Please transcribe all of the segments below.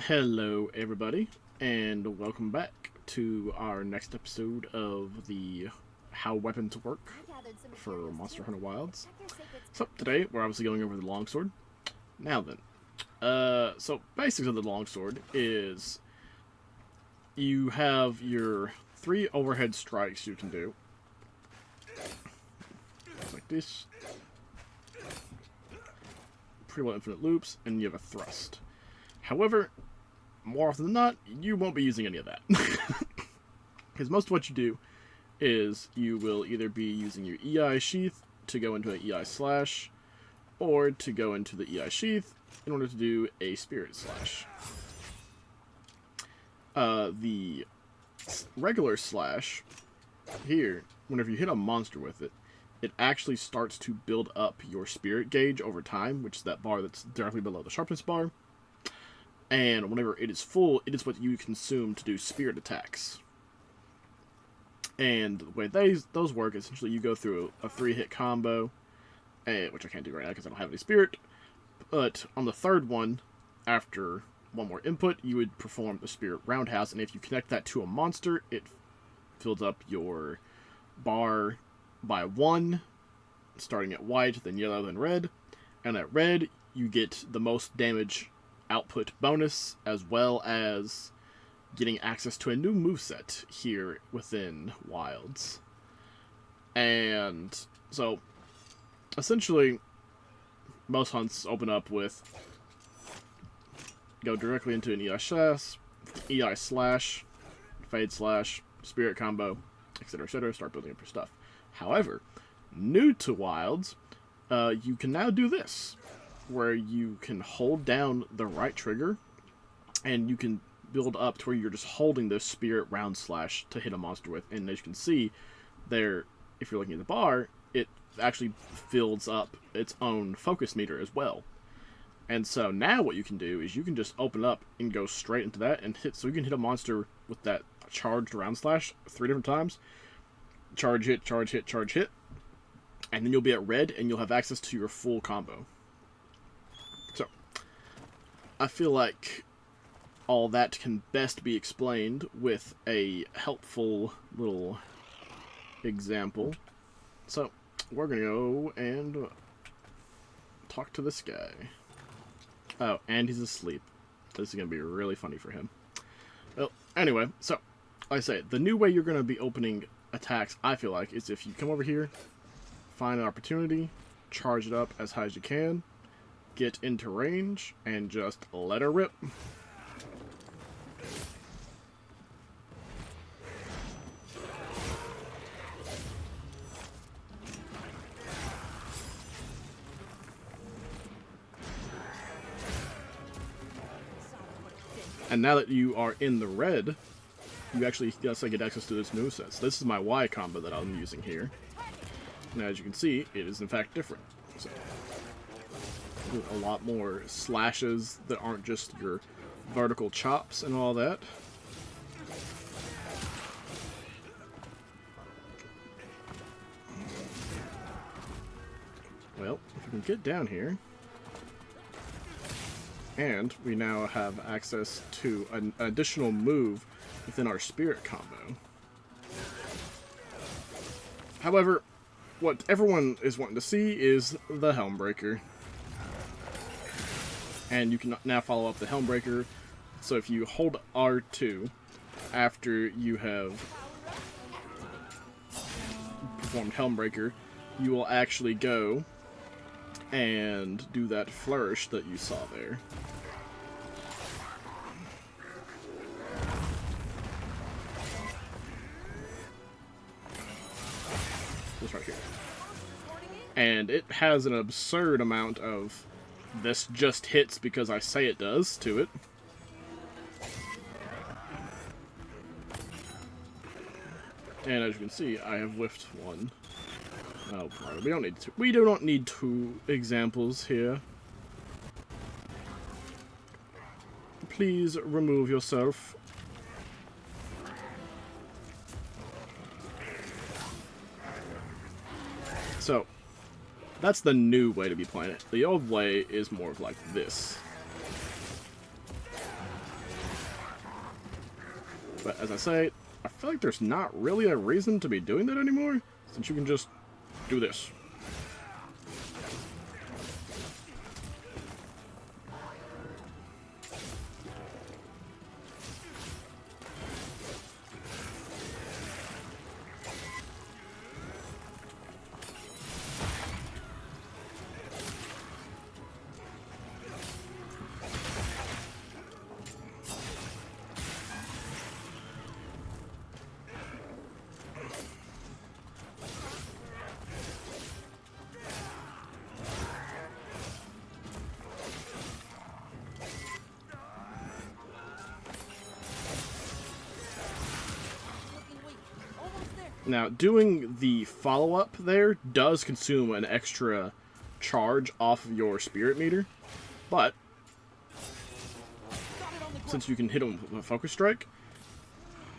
Hello, everybody, and welcome back to our next episode of the How Weapons Work for Monster Hunter Wilds. So today we're obviously going over the Longsword. Now then, so basics of the Longsword is you have your 3 overhead strikes you can do, like this, pretty well infinite loops, and you have a thrust. However, more often than not, you won't be using any of that. Because most of what you do is you will either be using your EI sheath to go into an EI slash, or to go into the EI sheath in order to do a spirit slash. The regular slash here, whenever you hit a monster with it, it actually starts to build up your spirit gauge over time, which is that bar that's directly below the sharpness bar. And whenever it is full, it is what you consume to do spirit attacks. And the way those work, essentially you go through a 3-hit combo, which I can't do right now because I don't have any spirit. But on the third one, after one more input, you would perform the spirit roundhouse. And if you connect that to a monster, it fills up your bar by 1, starting at white, then yellow, then red. And at red, you get the most damage output bonus, as well as getting access to a new moveset here within Wilds. And so, essentially, most hunts open up with go directly into an EI slash, fade slash, spirit combo, etc., start building up your stuff. However, new to Wilds, you can now do this, where you can hold down the right trigger, and you can build up to where you're just holding the spirit round slash to hit a monster with. And as you can see there, if you're looking at the bar, it actually fills up its own focus meter as well. And so now what you can do is you can just open up and go straight into that and hit. So you can hit a monster with that charged round slash 3 different times. Charge hit, charge hit, charge hit. And then you'll be at red and you'll have access to your full combo. So, I feel like all that can best be explained with a helpful little example. So, we're going to go and talk to this guy. Oh, and he's asleep. This is going to be really funny for him. Well, anyway, so, like I say, the new way you're going to be opening attacks, I feel like, is if you come over here, find an opportunity, charge it up as high as you can, get into range, and just let her rip. And now that you are in the red, you actually get access to this moveset. So this is my Y combo that I'm using here. And as you can see, it is in fact different. So, a lot more slashes that aren't just your vertical chops and all that. Well, if we can get down here, and we now have access to an additional move within our spirit combo. However, what everyone is wanting to see is the Helmbreaker. And you can now follow up the Helmbreaker. So if you hold R2 after you have performed Helmbreaker, you will actually go and do that flourish that you saw there. This right here. And it has an absurd amount of this just hits because I say it does to it. And as you can see, I have whiffed one. Oh, we don't need two. We do not need 2 examples here. Please remove yourself. So, that's the new way to be playing it. The old way is more of like this. But as I say, I feel like there's not really a reason to be doing that anymore, since you can just do this. Now, doing the follow-up there does consume an extra charge off of your spirit meter, but since you can hit them with a focus strike,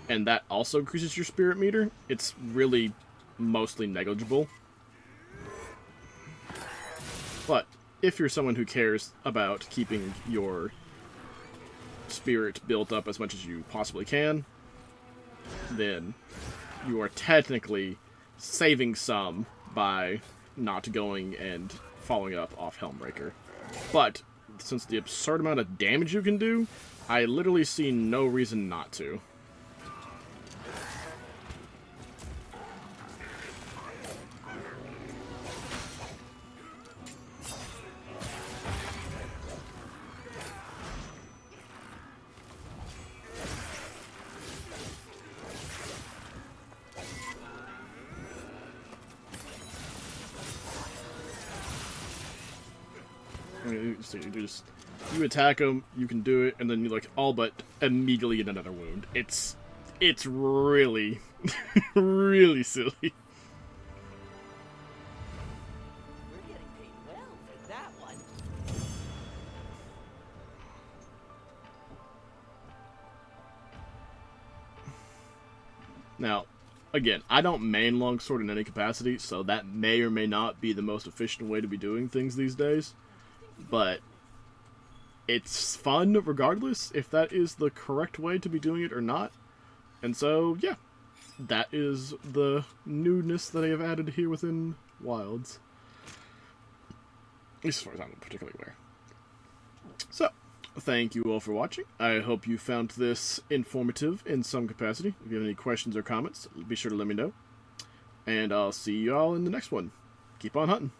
and that also increases your spirit meter, it's really mostly negligible. But if you're someone who cares about keeping your spirit built up as much as you possibly can, then you are technically saving some by not going and following up off Helmbreaker. But since the absurd amount of damage you can do, I literally see no reason not to. So you attack them, you can do it, and then you like all but immediately get another wound. It's really, really silly. We're getting paid well for that one. Now, again, I don't main Longsword in any capacity, so that may or may not be the most efficient way to be doing things these days. But it's fun regardless if that is the correct way to be doing it or not. And so, yeah, that is the newness that I have added here within Wilds. At least as far as I'm particularly aware. So, thank you all for watching. I hope you found this informative in some capacity. If you have any questions or comments, be sure to let me know. And I'll see you all in the next one. Keep on hunting.